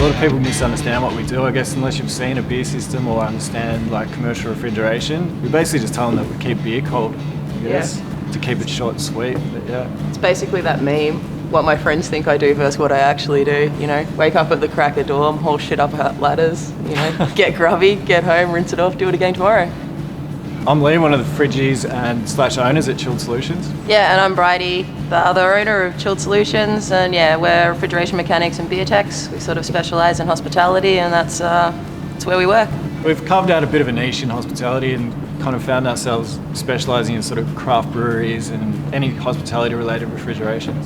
lot of people misunderstand what we do, I guess, unless you've seen a beer system or understand like commercial refrigeration. We basically just tell them that we keep beer cold, I guess, to keep it short and sweet. But yeah. It's basically that meme, what my friends think I do versus what I actually do. You know, wake up at the crack of dawn, haul shit up ladders, you know, get grubby, get home, rinse it off, do it again tomorrow. I'm Lee, one of the fridgies and / owners at Chilled Solutions. Yeah, and I'm Bridie, the other owner of Chilled Solutions, and yeah, we're refrigeration mechanics and beer techs. We sort of specialise in hospitality, and that's where we work. We've carved out a bit of a niche in hospitality and kind of found ourselves specialising in sort of craft breweries and any hospitality-related refrigerations.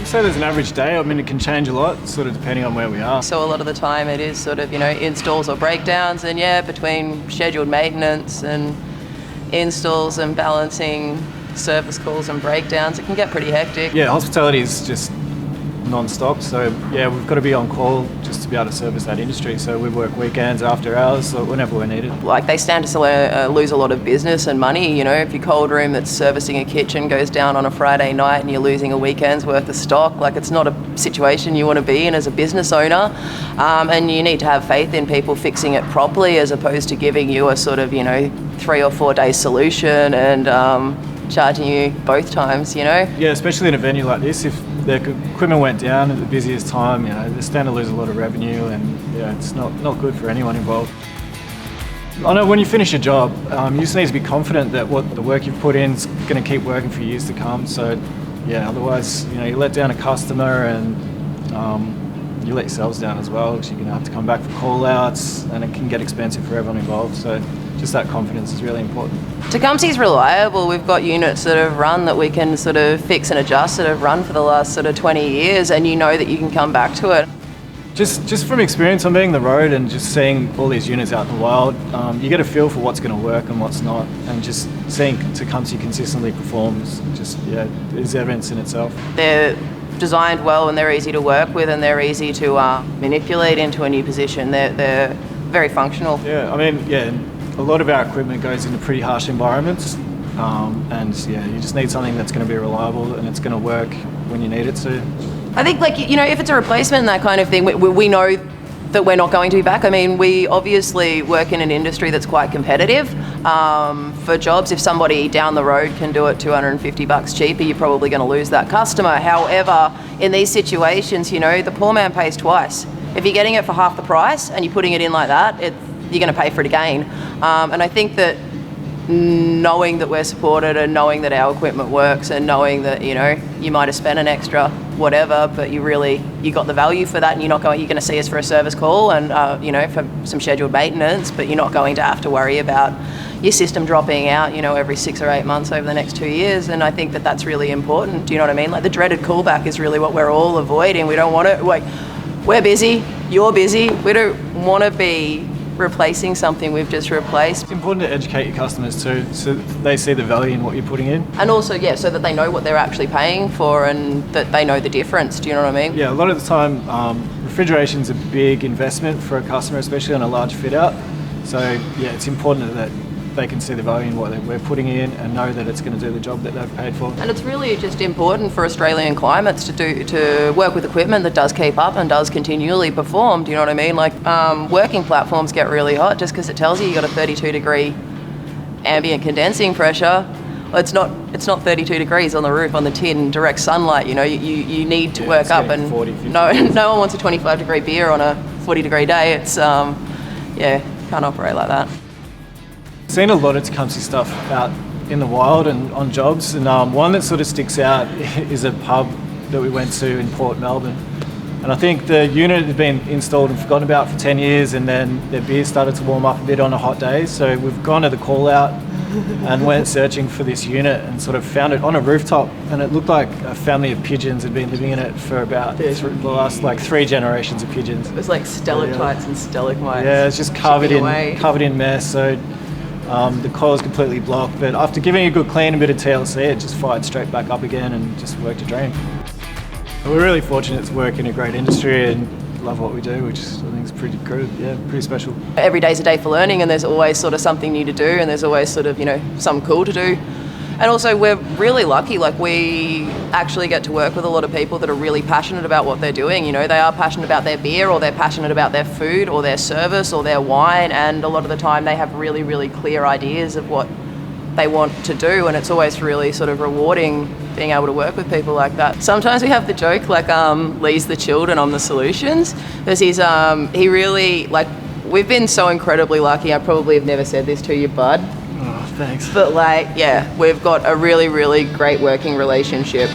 So there's an average day. I mean, it can change a lot, sort of depending on where we are. So a lot of the time it is sort of, you know, installs or breakdowns, and yeah, between scheduled maintenance and installs and balancing service calls and breakdowns, it can get pretty hectic. Yeah, hospitality is just non-stop, so yeah, we've got to be on call just to be able to service that industry. So we work weekends, after hours, so whenever we're needed. Like, they stand to lose a lot of business and money. You know, if your cold room that's servicing a kitchen goes down on a Friday night and you're losing a weekend's worth of stock, like, it's not a situation you want to be in as a business owner. And you need to have faith in people fixing it properly, as opposed to giving you a sort of, you know, 3 or 4 day solution and charging you both times, you know? Yeah, especially in a venue like this, if the equipment went down at the busiest time, you know, they stand to lose a lot of revenue, and yeah, it's not good for anyone involved. I know when you finish a job, you just need to be confident that what the work you've put in is going to keep working for years to come. So yeah, otherwise, you know, you let down a customer and you let yourselves down as well, because you're going to have to come back for call-outs, and it can get expensive for everyone involved. So just that confidence is really important. Tecumseh's reliable. We've got units that have run that we can sort of fix and adjust, that have run for the last sort of 20 years, and you know that you can come back to it. Just from experience on being on the road and just seeing all these units out in the wild, you get a feel for what's going to work and what's not, and just seeing Tecumseh consistently performs, just, yeah, is evidence in itself. They're designed well, and they're easy to work with, and they're easy to manipulate into a new position. They're very functional. Yeah, I mean, yeah, a lot of our equipment goes into pretty harsh environments, and yeah, you just need something that's going to be reliable and it's going to work when you need it to. I think, like, you know, if it's a replacement and that kind of thing, we know that we're not going to be back. I mean, we obviously work in an industry that's quite competitive. For jobs, if somebody down the road can do it $250 cheaper, you're probably going to lose that customer. However, in these situations, you know, the poor man pays twice. If you're getting it for half the price and you're putting it in like that, you're going to pay for it again. And I think that knowing that we're supported and knowing that our equipment works and knowing that, you know, you might have spent an extra whatever, but you got the value for that, and you're going to see us for a service call and, you know, for some scheduled maintenance, but you're not going to have to worry about your system dropping out, you know, every 6 or 8 months over the next 2 years. And I think that that's really important. Do you know what I mean? Like, the dreaded callback is really what we're all avoiding. We don't want it. Like, we're busy, you're busy. We don't want to be replacing something we've just replaced. It's important to educate your customers too, so they see the value in what you're putting in. And also, yeah, so that they know what they're actually paying for and that they know the difference. Do you know what I mean? Yeah, a lot of the time, refrigeration's a big investment for a customer, especially on a large fit out. So yeah, it's important that they can see the value in what we're putting in and know that it's going to do the job that they've paid for. And it's really just important for Australian climates to work with equipment that does keep up and does continually perform. Do you know what I mean? Like, working platforms get really hot just because it tells you got a 32-degree ambient condensing pressure. It's not 32 degrees on the roof on the tin, direct sunlight. You know, you need to work up, and 40, 50. no one wants a 25-degree beer on a 40-degree day. It's yeah, can't operate like that. Seen a lot of Tecumseh stuff out in the wild and on jobs, and one that sort of sticks out is a pub that we went to in Port Melbourne. And I think the unit had been installed and forgotten about for 10 years, and then their beer started to warm up a bit on a hot day. So we've gone to the call out and went searching for this unit and sort of found it on a rooftop, and it looked like a family of pigeons had been living in it for about the last 3 generations of pigeons. It was like stalactites and stalagmites. Yeah, it's just covered in mess. So the coil's completely blocked, but after giving it a good clean, a bit of TLC, it just fired straight back up again and just worked a dream. We're really fortunate to work in a great industry and love what we do, which I think is pretty good, yeah, pretty special. Every day's a day for learning, and there's always sort of something new to do, and there's always sort of, you know, something cool to do. And also we're really lucky, like we actually get to work with a lot of people that are really passionate about what they're doing. You know, they are passionate about their beer, or they're passionate about their food or their service or their wine, and a lot of the time they have really, really clear ideas of what they want to do, and it's always really sort of rewarding being able to work with people like that. Sometimes we have the joke like Lee's the chilled and I'm the solutions, because he really, like, we've been so incredibly lucky. I probably have never said this to you, bud. Oh, thanks. But like, yeah, we've got a really, really great working relationship.